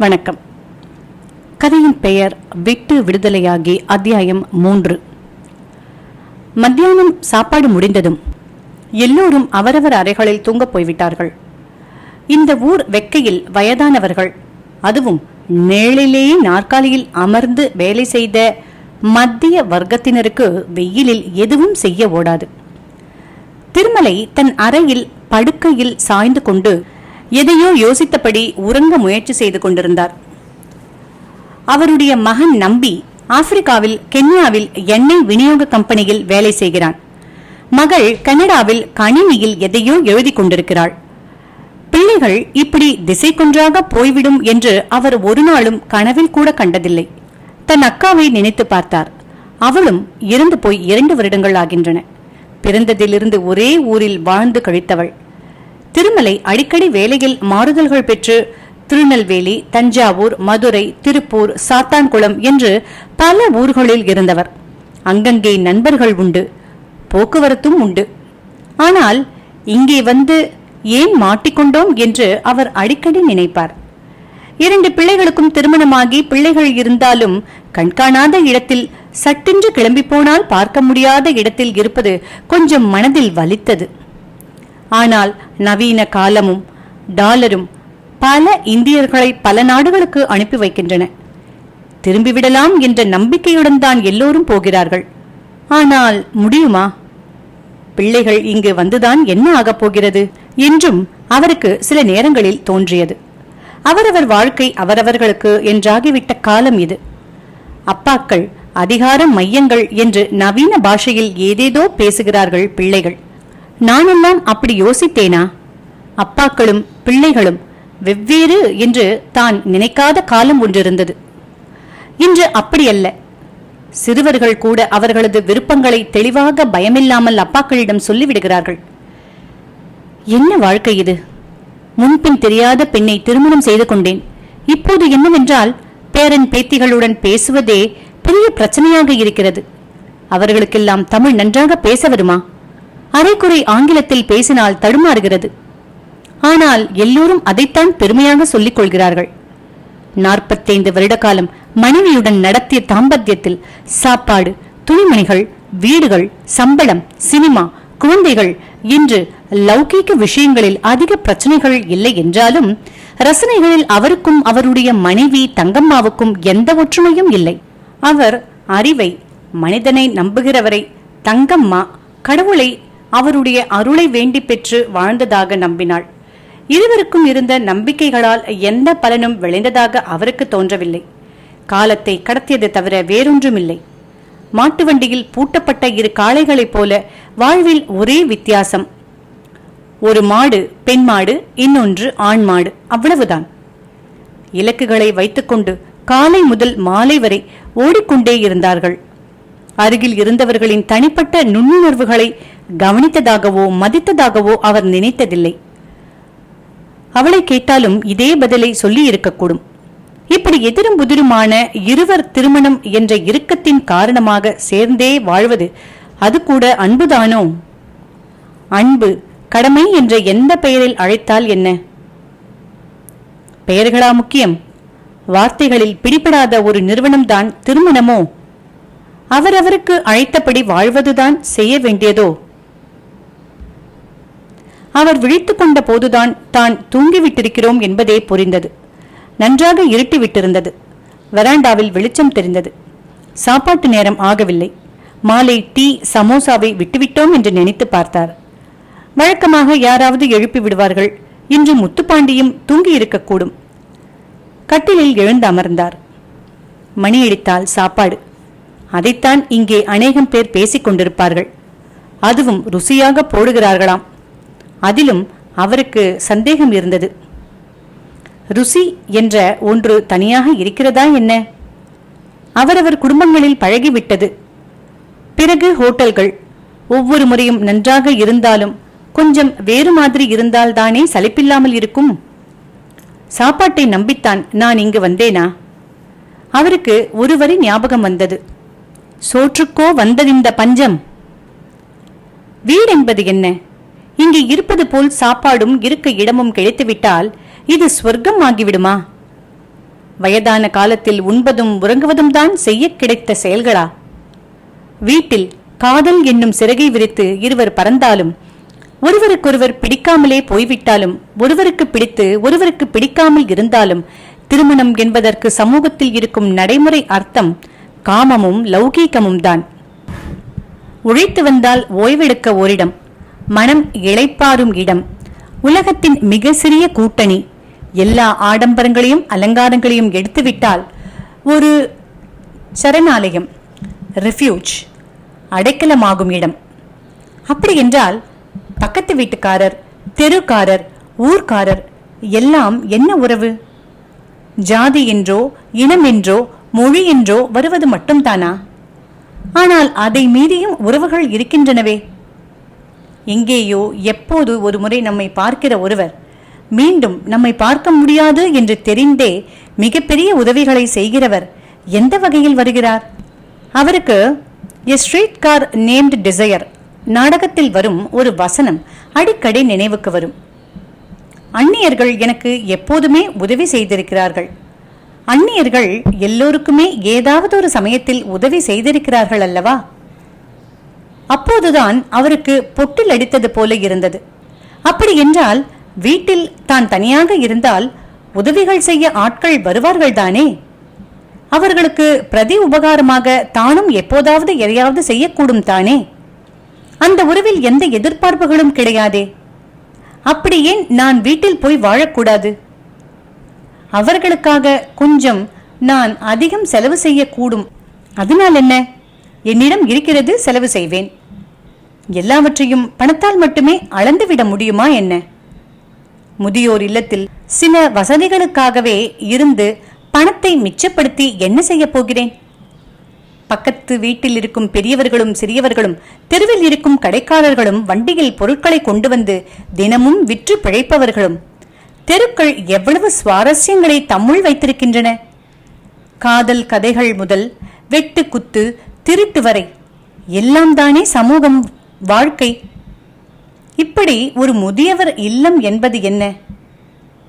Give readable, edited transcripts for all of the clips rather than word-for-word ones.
வணக்கம். கதையின் பெயர் விட்டு விடுதலையாகி அத்தியாயம் 3. மத்தியானம் சாப்பாடு முடிந்ததும் எல்லோரும் அவரவர் அறைகளில் தூங்கப் போய்விட்டார்கள். இந்த ஊர் வெக்கையில் வயதானவர்கள், அதுவும் நேளிலேயே நாற்காலியில் அமர்ந்து வேலை செய்த மத்திய வர்க்கத்தினருக்கு வெயிலில் எதுவும் செய்ய ஓடாது. திருமலை தன் அறையில் படுக்கையில் சாய்ந்து கொண்டு எதையோ யோசித்தபடி உறங்க முயற்சி செய்து கொண்டிருந்தார். அவருடைய மகன் நம்பி ஆப்பிரிக்காவில் கென்யாவில் எண்ணெய் விநியோக கம்பெனியில் வேலை செய்கிறான். மகள் கனடாவில் கணினியில் எதையோ எழுதி கொண்டிருக்கிறாள். பிள்ளைகள் இப்படி திசை கொன்றாக போய்விடும் என்று அவர் ஒரு நாளும் கனவில் கூட கண்டதில்லை. தன் அக்காவை நினைத்து பார்த்தார். அவளும் இறந்து போய் 2 வருடங்கள் ஆகின்றன. பிறந்ததிலிருந்து ஒரே ஊரில் வாழ்ந்து கழித்தவள். திருமலை அடிக்கடி வேலையில் மாறுதல்கள் பெற்று திருநெல்வேலி, தஞ்சாவூர், மதுரை, திருப்பூர், சாத்தான்குளம் என்று பல ஊர்களில் இருந்தவர். அங்கங்கே நண்பர்கள் உண்டு, போக்குவரத்தும் உண்டு. ஆனால் இங்கே வந்து ஏன் மாட்டிக்கொண்டோம் என்று அவர் அடிக்கடி நினைப்பார். 2 பிள்ளைகளுக்கும் திருமணமாகி பிள்ளைகள் இருந்தாலும் கண்காணாத இடத்தில் சட்டென்று கிளம்பி போனால் பார்க்க முடியாத இடத்தில் இருப்பது கொஞ்சம் மனதில் வலித்தது. ஆனால் நவீன காலமும் டாலரும் பல இந்தியர்களை பல நாடுகளுக்கு அனுப்பி வைக்கின்றன. திரும்பிவிடலாம் என்ற நம்பிக்கையுடன் தான் எல்லோரும் போகிறார்கள். ஆனால் முடியுமா? பிள்ளைகள் இங்கு வந்துதான் என்ன ஆகப் போகிறது என்றும் அவருக்கு சில நேரங்களில் தோன்றியது. அவரவர் வாழ்க்கை அவரவர்களுக்கு என்றாகிவிட்ட காலம் இது. அப்பாக்கள் அதிகார மையங்கள் என்று நவீன பாஷையில் ஏதேதோ பேசுகிறார்கள் பிள்ளைகள். நானெல்லாம் அப்படி யோசித்தேனா? அப்பாக்களும் பிள்ளைகளும் வெவ்வேறு என்று தான் நினைக்காத காலம் ஒன்றிருந்தது. இன்று அப்படியல்ல. சிறுவர்கள் கூட அவர்களது விருப்பங்களை தெளிவாக பயமில்லாமல் அப்பாக்களிடம் சொல்லிவிடுகிறார்கள். என்ன வாழ்க்கை இது? முன்பின் தெரியாத பெண்ணை திருமணம் செய்து கொண்டேன். இப்போது என்னவென்றால் பேரன் பேத்திகளுடன் பேசுவதே பெரிய பிரச்சனையாக இருக்கிறது. அவர்களுக்கெல்லாம் தமிழ் நன்றாக பேச வருமா? அரைக்குறை ஆங்கிலத்தில் பேசினால் தடுமாறுகிறது. ஆனால் எல்லோரும் அதைத்தான் பெருமையாக சொல்லிக் கொள்கிறார்கள். 45 வருட காலம் மனைவியுடன் நடத்திய தாம்பத்தியத்தில் சாப்பாடு, துணிமணிகள், வீடுகள், சம்பளம், சினிமா, குழந்தைகள் என்று லௌகீக விஷயங்களில் அதிக பிரச்சனைகள் இல்லை என்றாலும் ரசனைகளில் அவருக்கும் அவருடைய மனைவி தங்கம்மாவுக்கும் எந்த ஒற்றுமையும் இல்லை. அவர் அறிவை, மனிதனை நம்புகிறவரை தங்கம்மா கடவுளை அவருடைய அருளை வேண்டி பெற்று வாழ்ந்ததாக நம்பினாள். இருவருக்கும் இருந்த நம்பிக்கைகளால் எந்த பலனும் விளைந்ததாக அவருக்கு தோன்றவில்லை. காலத்தை கடத்தியது தவிர வேறொன்றுமில்லை. மாட்டு வண்டியில் பூட்டப்பட்ட 2 காளைகளைப் போல வாழ்வில் ஒரே வித்தியாசம். ஒரு மாடு பெண் மாடு, இன்னொன்று ஆண் மாடு, அவ்வளவுதான். இலக்குகளை வைத்துக்கொண்டு காலை முதல் மாலை வரை ஓடிக்கொண்டே இருந்தார்கள். அருகில் இருந்தவர்களின் தனிப்பட்ட நுண்ணுணர்வுகளை கவனித்ததாகவோ மதித்ததாகவோ அவர் நினைத்ததில்லை. அவளை கேட்டாலும் இதே பதிலை சொல்லி இருக்கக்கூடும். இப்படி எதிரும் புதிருமான இருவர் திருமணம் என்ற இறுக்கத்தின் காரணமாக சேர்ந்தே வாழ்வது அது கூட அன்புதானோ? அன்பு, கடமை என்ற எந்த பெயரில் அழைத்தால் என்ன? பெயர்களா முக்கியம்? வார்த்தைகளில் பிடிபடாத ஒரு நிறுவனம்தான் திருமணமோ? அவரவருக்கு அழைத்தபடி வாழ்வதுதான் செய்ய வேண்டியதோ? அவர் விழித்துக் கொண்ட போதுதான் தான் தூங்கிவிட்டிருக்கிறோம் என்பதே புரிந்தது. நன்றாக இருட்டிவிட்டிருந்தது. வராண்டாவில் வெளிச்சம் தெரிந்தது. சாப்பாட்டு நேரம் ஆகவில்லை. மாலை டீ, சமோசாவை விட்டுவிட்டோம் என்று நினைத்து பார்த்தார். வழக்கமாக யாராவது எழுப்பி விடுவார்கள். இன்று முத்துப்பாண்டியும் தூங்கி இருக்கக்கூடும். கட்டிலில் எழுந்து அமர்ந்தார். மணியடித்தால் சாப்பாடு. அதைத்தான் இங்கே அநேகம் பேர் பேசிக் கொண்டிருப்பார்கள். அதுவும் ருசியாக போடுகிறார்களாம். அதிலும் அவருக்கு சந்தேகம் இருந்தது. ருசி என்ற ஒன்று தனியாக இருக்கிறதா என்ன? அவரவர் குடும்பங்களில் பழகிவிட்டது. பிறகு ஹோட்டல்கள் ஒவ்வொரு முறையும் நன்றாக இருந்தாலும் கொஞ்சம் வேறு மாதிரி இருந்தால்தானே சலிப்பில்லாமல் இருக்கும். சாப்பாட்டை நம்பித்தான் நான் இங்கு வந்தேனா? அவருக்கு ஒரு வரி ஞாபகம் வந்தது. சோற்றுக்கோ வந்ததிந்த பஞ்சம். வீடென்பது என்ன? இங்கே இருப்பது போல் சாப்பாடும் இருக்க இடமும் கிடைத்துவிட்டால் இது ஸ்வர்க்கம் ஆகிவிடுமா? வயதான காலத்தில் உண்பதும் உறங்குவதும் தான் செய்ய கிடைத்த செயல்களா? வீட்டில் காதல் என்னும் சிறகை விரித்து இருவர் பறந்தாலும், ஒருவருக்கொருவர் பிடிக்காமலே போய்விட்டாலும், ஒருவருக்கு பிடித்து ஒருவருக்கு பிடிக்காமல் இருந்தாலும், திருமணம் என்பதற்கு சமூகத்தில் இருக்கும் நடைமுறை அர்த்தம் காமமும் லௌகீகமும் தான். உழைத்து வந்தால் ஓய்வெடுக்க ஓரிடம், மனம் இளைப்பாறும் இடம், உலகத்தின் மிக சிறிய கூட்டணி, எல்லா ஆடம்பரங்களையும் அலங்காரங்களையும் எடுத்துவிட்டால் ஒரு சரணாலயம், ரெஃப்யூஜ், அடைக்கலமாகும் இடம். அப்படி என்றால் பக்கத்து வீட்டுக்காரர், தெருக்காரர், ஊர்க்காரர் எல்லாம் என்ன உறவு? ஜாதி என்றோ இனம் என்றோ மொழி என்றோ வருவது மட்டும்தானா? ஆனால் அதை மீறியும் உறவுகள் இருக்கின்றனவே. எங்கேயோ எப்போது ஒரு முறை நம்மை பார்க்கிற ஒருவர் மீண்டும் நம்மை பார்க்க முடியாது என்று தெரிந்தே மிகப்பெரிய உதவிகளை செய்கிறவர் எந்த வகையில் வருகிறார்? அவருக்கு A Streetcar Named Desire நாடகத்தில் வரும் ஒரு வசனம் அடிக்கடி நினைவுக்கு வரும். அந்நியர்கள் எனக்கு எப்போதுமே உதவி செய்திருக்கிறார்கள். அந்நியர்கள் எல்லோருக்குமே ஏதாவது ஒரு சமயத்தில் உதவி செய்திருக்கிறார்கள் அல்லவா? அப்போதுதான் அவருக்கு பொட்டில் அடித்தது போல இருந்தது. அப்படி என்றால் வீட்டில் தான் தனியாக இருந்தால் உதவிகள் செய்ய ஆட்கள் வருவார்கள் தானே? அவர்களுக்கு பிரதி உபகாரமாக தானும் எப்போதாவது எதையாவது செய்யக்கூடும் தானே? அந்த உறவில் எந்த எதிர்பார்ப்புகளும் கிடையாதே. அப்படி ஏன் நான் வீட்டில் போய் வாழக்கூடாது? அவர்களுக்காக கொஞ்சம் நான் அதிகம் செலவு செய்யக்கூடும். அதனால் என்ன? என்னிடம் இருக்கிறது, செலவு செய்வேன். எல்லாவற்றையும் பணத்தால் மட்டுமே அளந்துவிட முடியுமா என்ன? முதியோர் இல்லத்தில் சில வசதிகளுக்காகவே இருந்து பணத்தை மிச்சப்படுத்தி என்ன செய்ய போகிறேன்? பக்கத்து வீட்டில் இருக்கும் பெரியவர்களும் சிறியவர்களும், தெருவில் இருக்கும் கடைக்காரர்களும், வண்டியில் பொருட்களை கொண்டு வந்து தினமும் விற்று பிழைப்பவர்களும், தெருக்கள் எவ்வளவு சுவாரஸ்யங்களை தம்முள் வைத்திருக்கின்றன. காதல் கதைகள் முதல் வெட்டு குத்து திருட்டு வரை எல்லாம் தானே சமூகம், வாழ்க்கை. இப்படி ஒரு முதியவர் இல்லம் என்பது என்ன?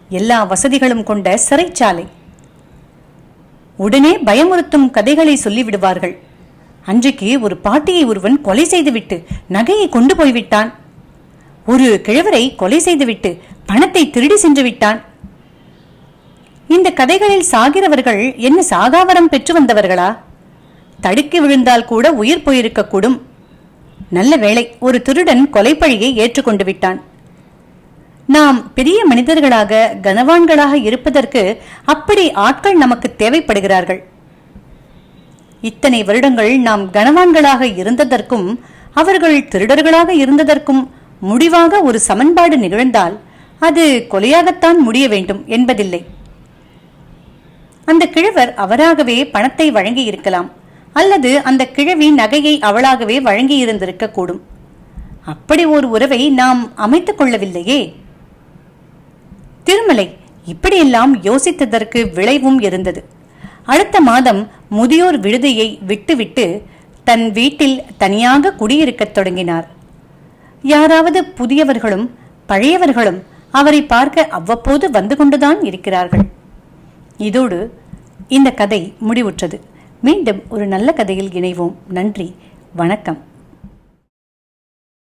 எல்லா வசதிகளும் கொண்ட சிறைச்சாலை. உடனே பயமுறுத்தும் கதைகளை சொல்லிவிடுவார்கள். அன்றைக்கு ஒரு பாட்டியை ஒருவன் கொலை செய்துவிட்டு நகையை கொண்டு போய்விட்டான். ஒரு கிழவரை கொலை செய்துவிட்டு பணத்தை திருடி சென்று விட்டான். இந்த கதைகளில் சாகிறவர்கள் என்ன சாகாவரம் பெற்று வந்தவர்களா? தடுக்கி விழுந்தால் கூட உயிர் போயிருக்க கூடும். நல்ல வேளை, ஒரு திருடன் கொலைப்பழியை ஏற்றுக்கொண்டு விட்டான். நாம் பெரிய மனிதர்களாக கனவான்களாக இருப்பதற்கு அப்படி ஆட்கள் நமக்கு தேவைப்படுகிறார்கள். இத்தனை வருடங்கள் நாம் கனவான்களாக இருந்ததற்கும் அவர்கள் திருடர்களாக இருந்ததற்கும் முடிவாக ஒரு சமன்பாடு நிகழ்ந்தால் அது கொலையாகத்தான் முடிய வேண்டும் என்பதில்லை. அந்த கிழவர் அவராகவே பணத்தை வழங்கி இருக்கலாம், அல்லது அந்த கிழவி நகையை அவளாகவே வழங்கி இருந்திருக்க கூடும். அப்படி ஒரு உறவை நாம் அமைத்துக் கொள்ளவில்லையே. திருமலை இப்படியெல்லாம் யோசித்ததற்கு விளைவும் இருந்தது. அடுத்த மாதம் முதியோர் விடுதியை விட்டுவிட்டு தன் வீட்டில் தனியாக குடியிருக்கத் தொடங்கினார். யாராவது புதியவர்களும் பழையவர்களும் அவரை பார்க்க அவ்வப்போது வந்து கொண்டுதான் இருக்கிறார்கள். இதோடு இந்த கதை முடிவுற்றது. மீண்டும் ஒரு நல்ல கதையில் இணைவோம். நன்றி, வணக்கம்.